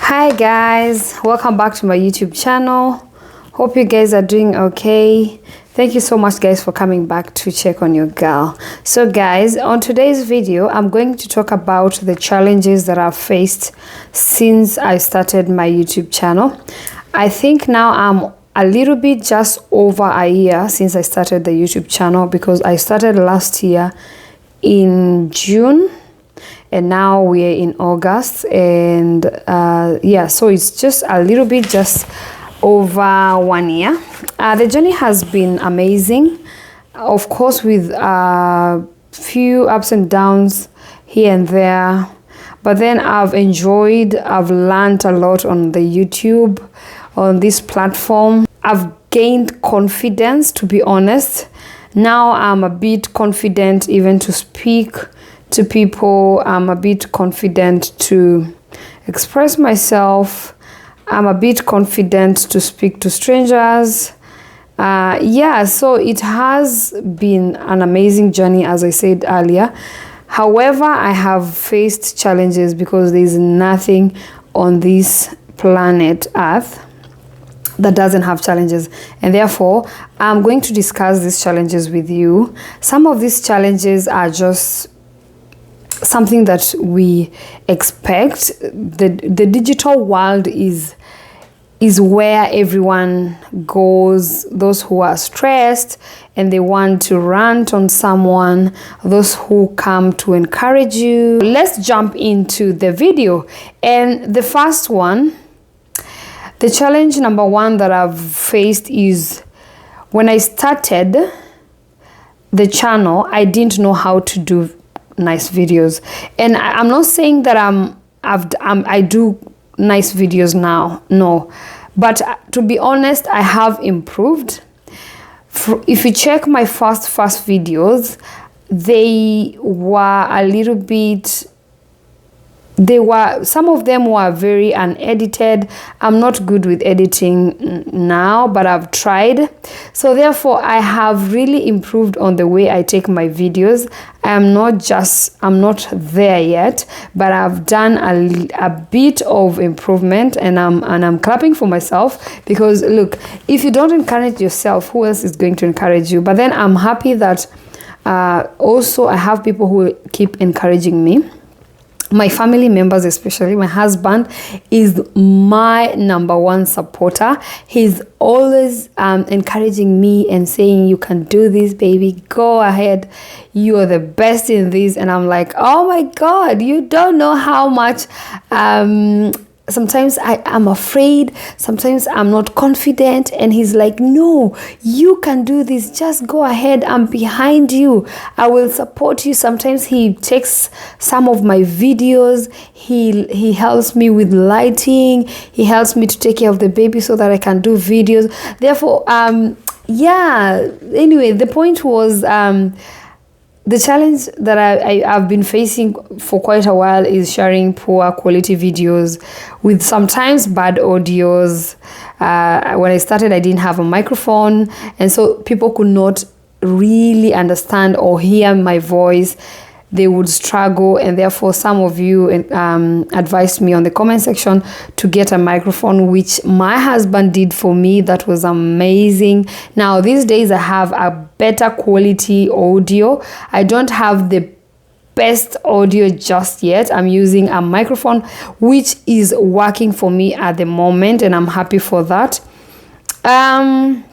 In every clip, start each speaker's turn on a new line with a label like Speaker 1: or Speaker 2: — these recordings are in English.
Speaker 1: Hi guys, welcome back to my YouTube channel. Hope you guys are doing okay. Thank you so much guys for coming back to check on your girl. So guys, on today's video I'm going to talk about the challenges that I've faced since I started my YouTube channel. I think now I'm a little bit just over a year since I started the YouTube channel, because I started last year in June and now we're in August, and yeah, so it's just a little bit just over 1 year. The journey has been amazing, of course, with a few ups and downs here and there, but then I've learned a lot on the YouTube, on this platform. I've gained confidence, to be honest. Now I'm a bit confident even to speak to people. I'm a bit confident to express myself. I'm a bit confident to speak to strangers. Yeah, so it has been an amazing journey, as I said earlier. However, I have faced challenges, because there's nothing on this planet Earth that doesn't have challenges, and therefore I'm going to discuss these challenges with you. Some of these challenges are just something that we expect. The digital world is where everyone goes. Those who are stressed and they want to rant on someone, those who come to encourage you. Let's jump into the video. And the first one, the challenge number one that I've faced is when I started the channel, I didn't know how to do nice videos. And I'm not saying that I do nice videos now, no, but to be honest, I have improved. If you check my first videos, they were a little bit, some of them were very unedited. I'm not good with editing now, but I've tried. So therefore, I have really improved on the way I take my videos. I'm not there yet, but I've done a bit of improvement, and I'm clapping for myself, because look, if you don't encourage yourself, who else is going to encourage you? But then I'm happy that also I have people who keep encouraging me. My family members, especially my husband, is my number one supporter. He's always encouraging me and saying, you can do this, baby, go ahead, you are the best in this. And I'm like, oh my God, you don't know how much sometimes I'm afraid, sometimes I'm not confident, and he's like, no, you can do this, just go ahead, I'm behind you, I will support you. Sometimes he takes some of my videos, he helps me with lighting, he helps me to take care of the baby so that I can do videos. Therefore, yeah, anyway, the point was, the challenge that I've been facing for quite a while is sharing poor quality videos with sometimes bad audios. When I started, I didn't have a microphone, and so people could not really understand or hear my voice. They would struggle, and therefore some of you advised me on the comment section to get a microphone, which my husband did for me. That was amazing. Now these days I have a better quality audio. I don't have the best audio just yet. I'm using a microphone which is working for me at the moment, and I'm happy for that. And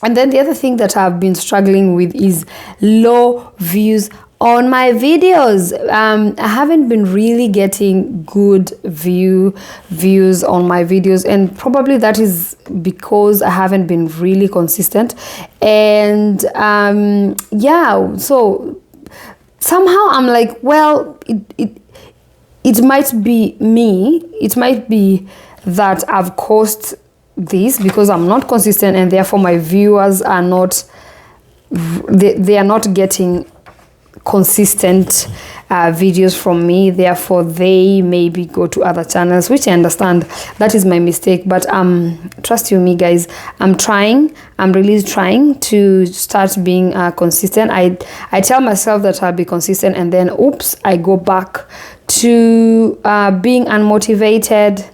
Speaker 1: then the other thing that I've been struggling with is low views on my videos. I haven't been really getting good views on my videos, and probably that is because I haven't been really consistent. And yeah, so somehow I'm like, well, it might be me, it might be that I've caused this because I'm not consistent, and therefore my viewers are not, they are not getting consistent videos from me. Therefore they maybe go to other channels, which I understand. That is my mistake, but trust you me guys, I'm really trying to start being consistent. I tell myself that I'll be consistent, and then oops, I go back to being unmotivated.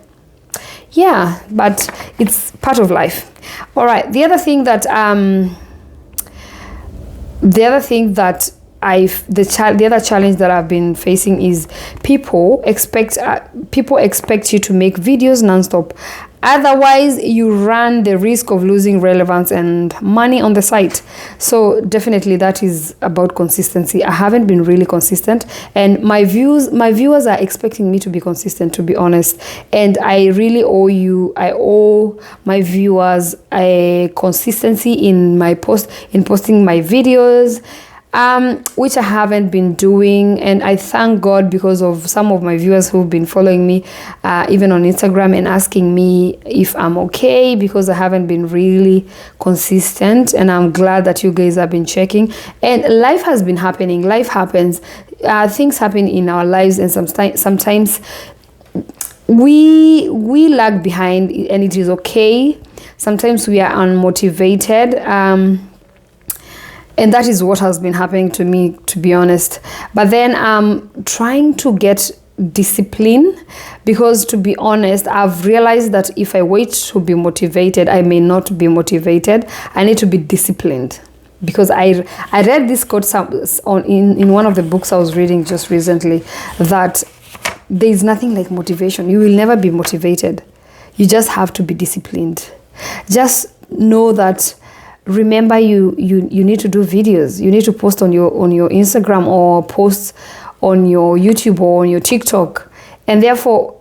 Speaker 1: yeah, but it's part of life. All right, the other thing that the other challenge that I've been facing is people expect you to make videos nonstop. Otherwise, you run the risk of losing relevance and money on the site. So definitely that is about consistency. I haven't been really consistent, and my viewers are expecting me to be consistent, to be honest. And I really owe my viewers a consistency in posting my videos, which I haven't been doing. And I thank God because of some of my viewers who've been following me even on Instagram and asking me if I'm okay, because I haven't been really consistent. And I'm glad that you guys have been checking. And life has been happening. Life happens. Things happen in our lives, and sometimes we lag behind, and it is okay. Sometimes we are unmotivated, and that is what has been happening to me, to be honest. But then I'm trying to get discipline, because, to be honest, I've realized that if I wait to be motivated, I may not be motivated. I need to be disciplined, because I read this quote in one of the books I was reading just recently, that there is nothing like motivation. You will never be motivated. You just have to be disciplined. Just know that. Remember, you need to do videos. You need to post on your Instagram, or post on your YouTube or on your TikTok. And therefore,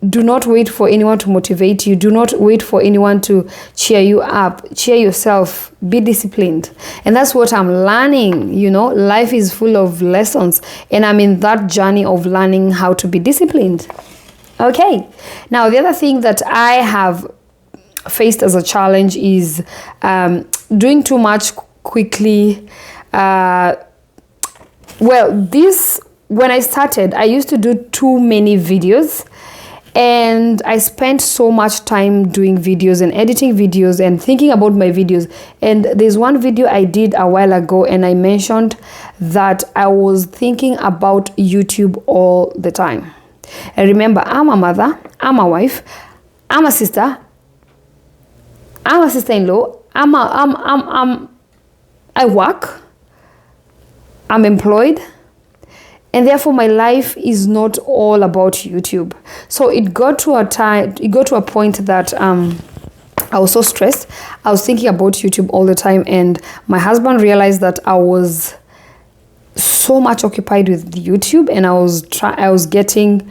Speaker 1: do not wait for anyone to motivate you. Do not wait for anyone to cheer you up. Cheer yourself. Be disciplined. And that's what I'm learning. Life is full of lessons, and I'm in that journey of learning how to be disciplined. Okay. Now, the other thing that I have faced as a challenge is doing too much quickly. When I started, I used to do too many videos, and I spent so much time doing videos and editing videos and thinking about my videos. And there's one video I did a while ago, and I mentioned that I was thinking about YouTube all the time. And remember, I'm a mother, I'm a wife, I'm a sister, I'm a sister-in-law, I work, I'm employed, and therefore my life is not all about YouTube. So it got to a point that I was so stressed. I was thinking about YouTube all the time, and my husband realized that I was so much occupied with YouTube, and I was getting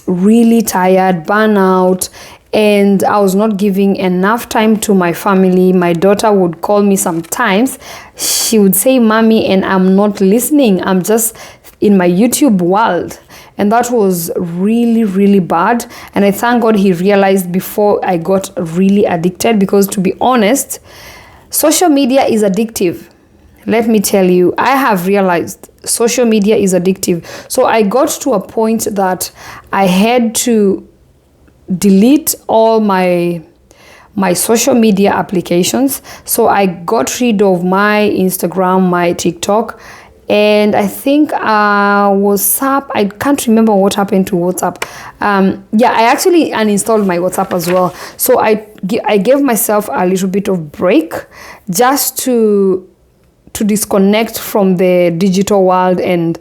Speaker 1: really tired, burnout, and I was not giving enough time to my family. My daughter would call me sometimes. She would say, "Mommy," and I'm not listening. I'm just in my YouTube world. And that was really, really bad. And I thank God he realized before I got really addicted, because, to be honest, social media is addictive. Let me tell you, I have realized social media is addictive. So I got to a point that I had to delete all my social media applications. So I got rid of my Instagram, my TikTok, and I think WhatsApp. I can't remember what happened to WhatsApp. I actually uninstalled my WhatsApp as well. So I gave myself a little bit of break, just to disconnect from the digital world and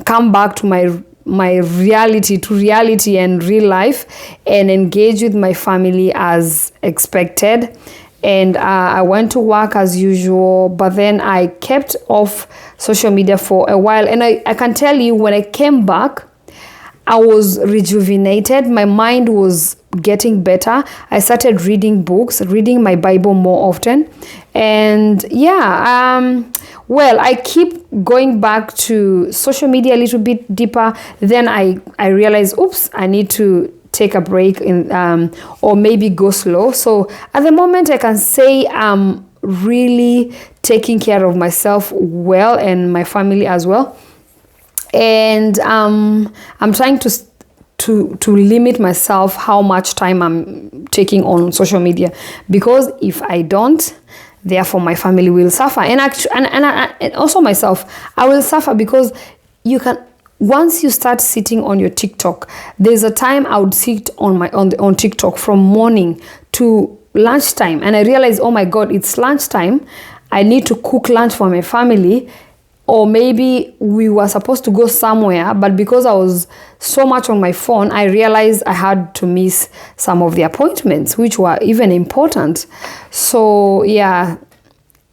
Speaker 1: come back to my reality and real life, and engage with my family as expected. And I went to work as usual, but then I kept off social media for a while. And I can tell you, when I came back, I was rejuvenated. My mind was getting better. I started reading books, reading my Bible more often. And I keep going back to social media a little bit deeper. Then I realized, oops, I need to take a break or maybe go slow. So at the moment, I can say I'm really taking care of myself well, and my family as well. And I'm trying to limit myself how much time I'm taking on social media, because if I don't, therefore my family will suffer, and also myself, I will suffer, because once you start sitting on your TikTok, there's a time I would sit on TikTok from morning to lunchtime, and I realized, oh my God, it's lunchtime. I need to cook lunch for my family. Or maybe we were supposed to go somewhere, but because I was so much on my phone, I realized I had to miss some of the appointments, which were even important. So yeah,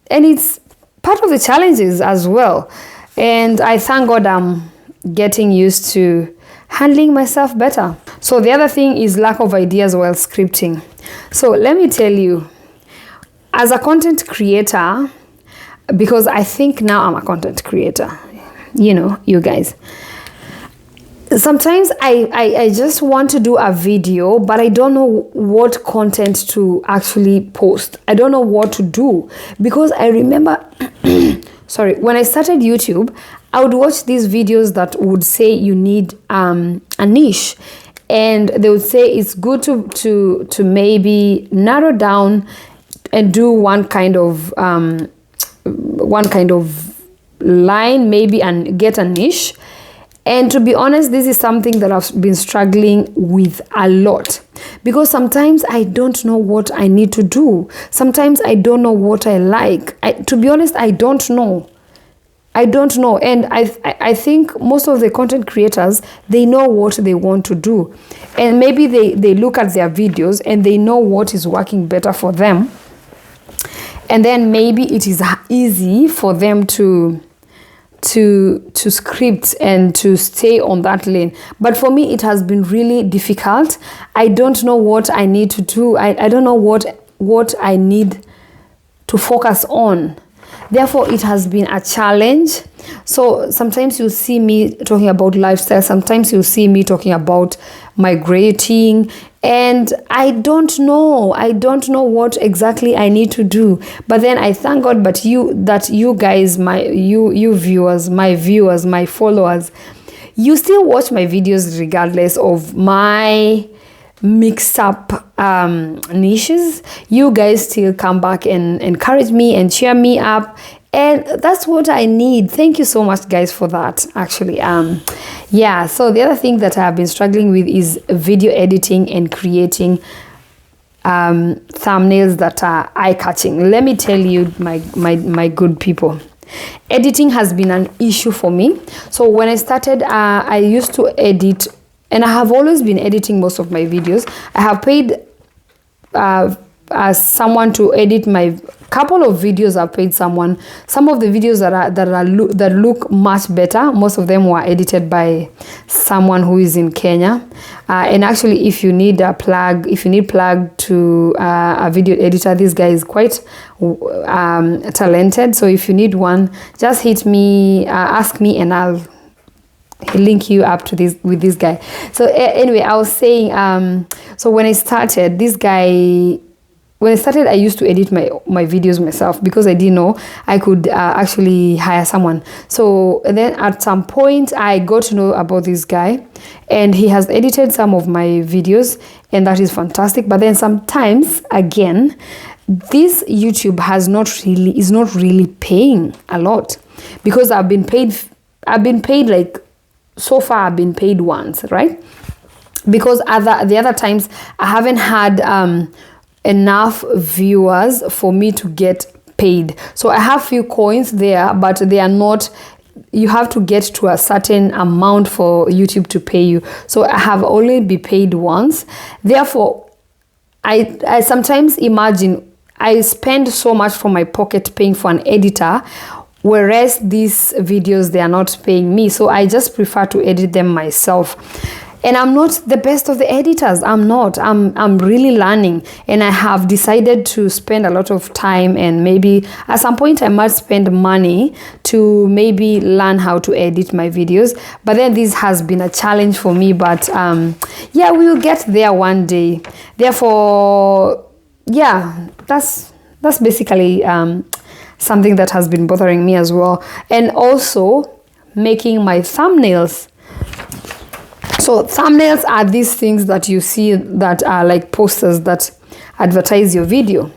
Speaker 1: and it's part of the challenges as well. And I thank God I'm getting used to handling myself better. So the other thing is lack of ideas while scripting. So let me tell you, as a content creator, because I think now I'm a content creator, you guys, sometimes I just want to do a video, but I don't know what content to actually post. I don't know what to do, because I remember sorry, when I started YouTube, I would watch these videos that would say you need a niche, and they would say it's good to maybe narrow down and do one kind of line maybe and get a niche. And to be honest, this is something that I've been struggling with a lot, because sometimes I don't know what I need to do. Sometimes I don't know what I like. To be honest, I don't know. And I think most of the content creators, they know what they want to do, and maybe they look at their videos and they know what is working better for them. And then maybe it is easy for them to script and to stay on that lane. But for me, it has been really difficult. I don't know what I need to do. I don't know what I need to focus on. Therefore, it has been a challenge. So sometimes you see me talking about lifestyle. Sometimes you see me talking about migrating. And I don't know what exactly I need to do. But then I thank God, that you guys, you viewers, my followers, you still watch my videos regardless of my mixed up niches. You guys still come back and encourage me and cheer me up. And that's what I need. Thank you so much, guys, for that, actually. Yeah, so the other thing that I've been struggling with is video editing and creating thumbnails that are eye-catching. Let me tell you, my good people, editing has been an issue for me. So when I started, I used to edit, and I have always been editing most of my videos. I have paid someone to edit my couple of videos. I've paid someone. Some of the videos that look much better, most of them were edited by someone who is in Kenya. And actually, if you need plug to a video editor, this guy is quite talented. So if you need one, just hit me, ask me, and I'll link you up to with this guy. So anyway, I was saying, so when I started, I used to edit my videos myself, because I didn't know I could actually hire someone. So then at some point I got to know about this guy, and he has edited some of my videos, and that is fantastic. But then sometimes again, this YouTube is not really paying a lot, because I've been paid like, so far I've been paid once, right? Because the other times I haven't had enough viewers for me to get paid. So I have few coins there, but they are not, you have to get to a certain amount for YouTube to pay you. So I have only been paid once. Therefore, I sometimes imagine I spend so much from my pocket paying for an editor, whereas these videos, they are not paying me. So I just prefer to edit them myself. And I'm not the best of the editors. I'm really learning, and I have decided to spend a lot of time, and maybe at some point I might spend money to maybe learn how to edit my videos. But then this has been a challenge for me, but yeah, we will get there one day. Therefore, yeah, that's basically something that has been bothering me as well. And also making my thumbnails. So thumbnails are these things that you see that are like posters that advertise your video.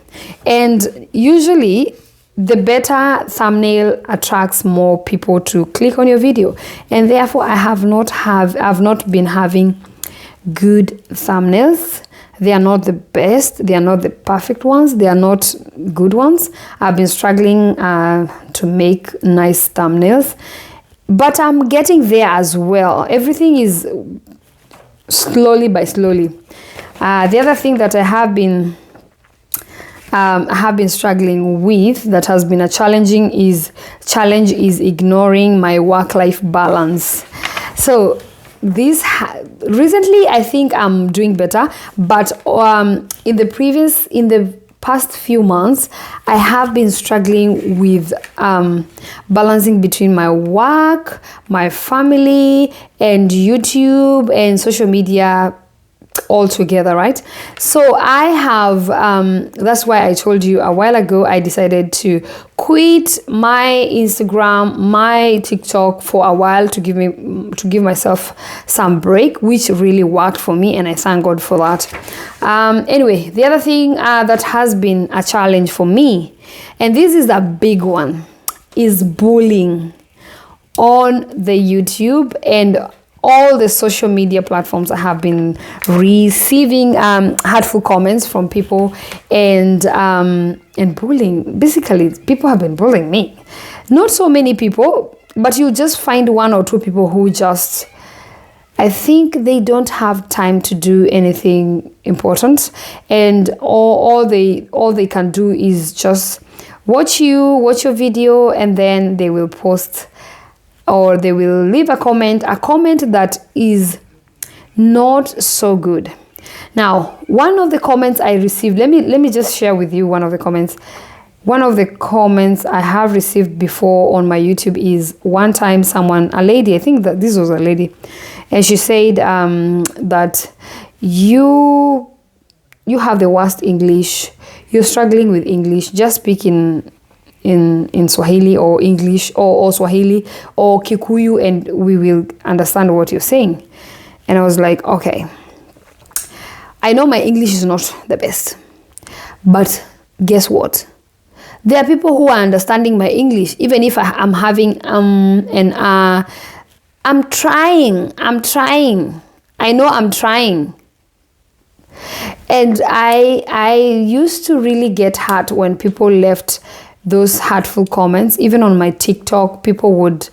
Speaker 1: And usually the better thumbnail attracts more people to click on your video, and therefore I've not been having good thumbnails. They are not the best, they are not the perfect ones, they are not good ones. I've been struggling to make nice thumbnails, but I'm getting there as well. Everything is slowly by slowly. The other thing that I have been struggling with, that has been a challenge, is ignoring my work-life balance. So recently I think I'm doing better, but in the past few months I have been struggling with balancing between my work, my family, and YouTube and social media all together, right? So I have that's why I told you a while ago I decided to quit my Instagram, my TikTok for a while to give myself some break, which really worked for me, and I thank God for that. Anyway, the other thing that has been a challenge for me, and this is a big one, is bullying on the YouTube and all the social media platforms. I have been receiving hurtful comments from people and bullying. Basically, people have been bullying me. Not so many people, but you just find one or two people who just, I think they don't have time to do anything important, and all they can do is just watch your video, and then they will post, or they will leave a comment that is not so good. Now, one of the comments I received, let me just share with you one of the comments. One of the comments I have received before on my YouTube is, one time a lady, I think that this was a lady, and she said that you have the worst English, you're struggling with English, just speak in Swahili or English or Swahili or Kikuyu and we will understand what you're saying. And I was like, okay, I know my English is not the best, but guess what? There are people who are understanding my English, even if I'm having I'm trying. I know I'm trying. And I used to really get hurt when people left those hurtful comments. Even on my TikTok, people would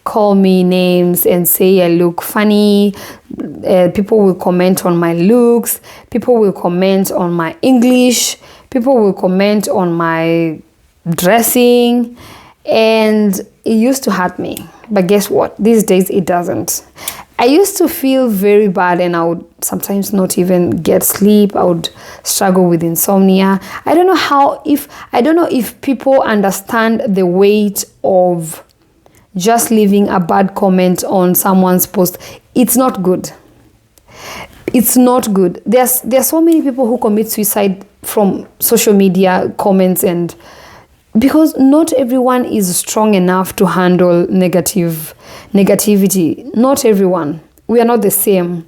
Speaker 1: call me names and say I look funny. People will comment on my looks. People will comment on my English. People will comment on my dressing. And it used to hurt me. But guess what? These days it doesn't. I used to feel very bad, and I would sometimes not even get sleep. I would struggle with insomnia. I don't know if people understand the weight of just leaving a bad comment on someone's post. It's not good. It's not good. There's so many people who commit suicide from social media comments, and because not everyone is strong enough to handle negativity. Not everyone. We are not the same.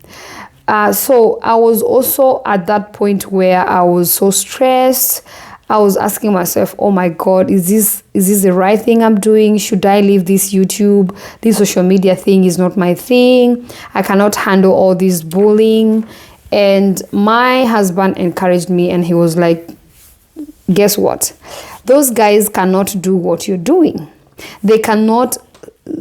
Speaker 1: So I was also at that point where I was so stressed. I was asking myself, oh my God, is this the right thing I'm doing? Should I leave this YouTube? This social media thing is not my thing. I cannot handle all this bullying. And my husband encouraged me, and he was like, guess what? Those guys cannot do what you're doing. They cannot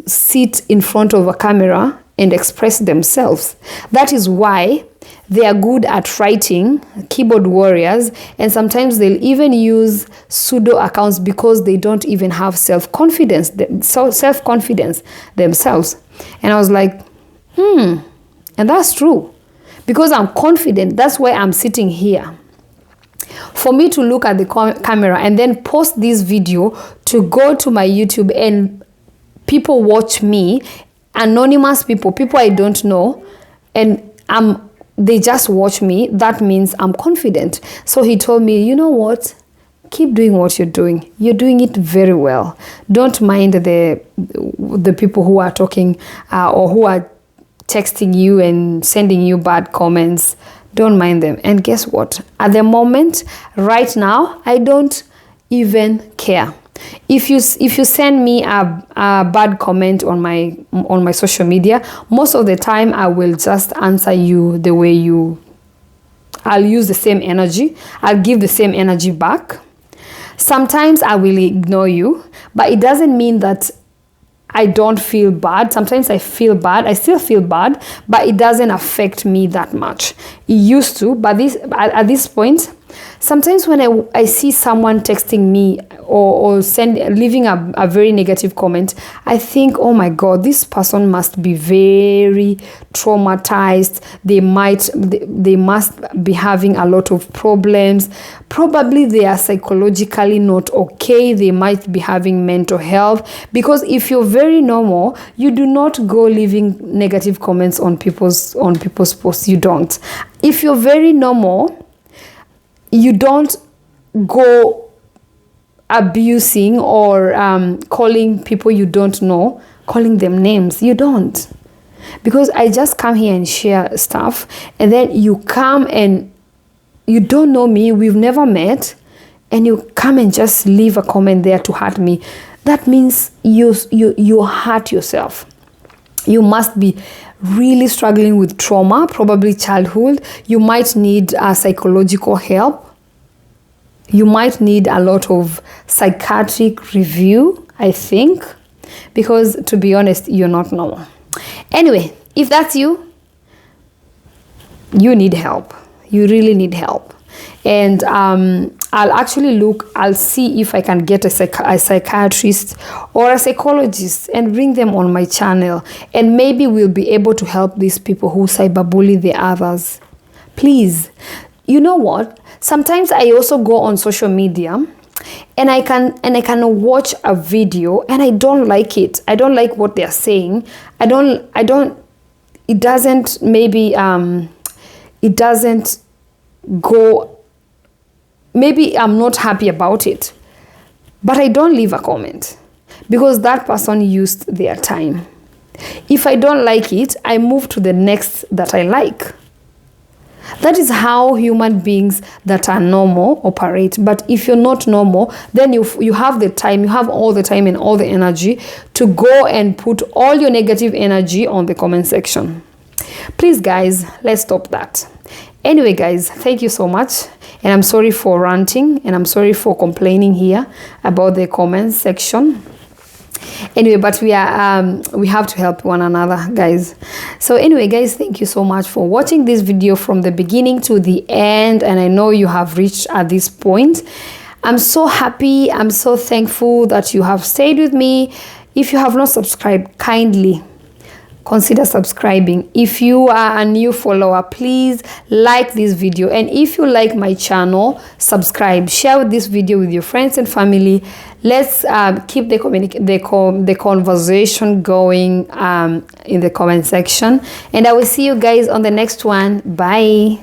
Speaker 1: sit in front of a camera and express themselves. That is why they are good at writing, keyboard warriors, and sometimes they'll even use pseudo accounts because they don't even have self-confidence themselves. And I was like, and that's true. Because I'm confident, that's why I'm sitting here. For me to look at the camera and then post this video to go to my YouTube and people watch me, anonymous people I don't know, and they just watch me, that means I'm confident. So he told me, you know what? Keep doing what you're doing. You're doing it very well. Don't mind the people who are talking or who are texting you and sending you bad comments. Don't mind them. And guess what? At the moment, right now, I don't even care. If you send me a bad comment on my social media, most of the time I will just answer you the way you. I'll use the same energy. I'll give the same energy back. Sometimes I will ignore you, but it doesn't mean that I don't feel bad. Sometimes I feel bad. I still feel bad, but it doesn't affect me that much. It used to, but at this point, sometimes when I see someone texting me or leaving a very negative comment, I think, oh my God, this person must be very traumatized. They must be having a lot of problems. Probably they are psychologically not okay. They might be having mental health, because if you're very normal, you do not go leaving negative comments on people's posts. You don't. If you're very normal, you don't go abusing or calling people you don't know, calling them names. You don't. Because I just come here and share stuff, and then you come and you don't know me, we've never met, and you come and just leave a comment there to hurt me. That means you hurt yourself. You must be really struggling with trauma, probably childhood. You might need psychological help. You might need a lot of psychiatric review, I think, because to be honest, you're not normal. Anyway, if that's you, you need help. You really need help. And I'll see if I can get a psychiatrist or a psychologist and bring them on my channel. And maybe we'll be able to help these people who cyberbully the others. Please. You know what? Sometimes I also go on social media and I can watch a video and I don't like it. I don't like what they're saying. It doesn't go, maybe I'm not happy about it, but I don't leave a comment because that person used their time. If I don't like it, I move to the next that I like. That is how human beings that are normal operate. But if you're not normal, then you have the time, you have all the time and all the energy to go and put all your negative energy on the comment section. Please, guys, let's stop that. Anyway, guys, thank you so much. And I'm sorry for ranting and I'm sorry for complaining here about the comment section. Anyway, but we have to help one another, guys. So anyway, guys, thank you so much for watching this video from the beginning to the end, and I know you have reached at this point. I'm so happy, I'm so thankful that you have stayed with me. If you have not subscribed, kindly consider subscribing. If you are a new follower, please like this video, and if you like my channel, subscribe, share this video with your friends and family. Let's keep the conversation going in the comment section, and I will see you guys on the next one. Bye.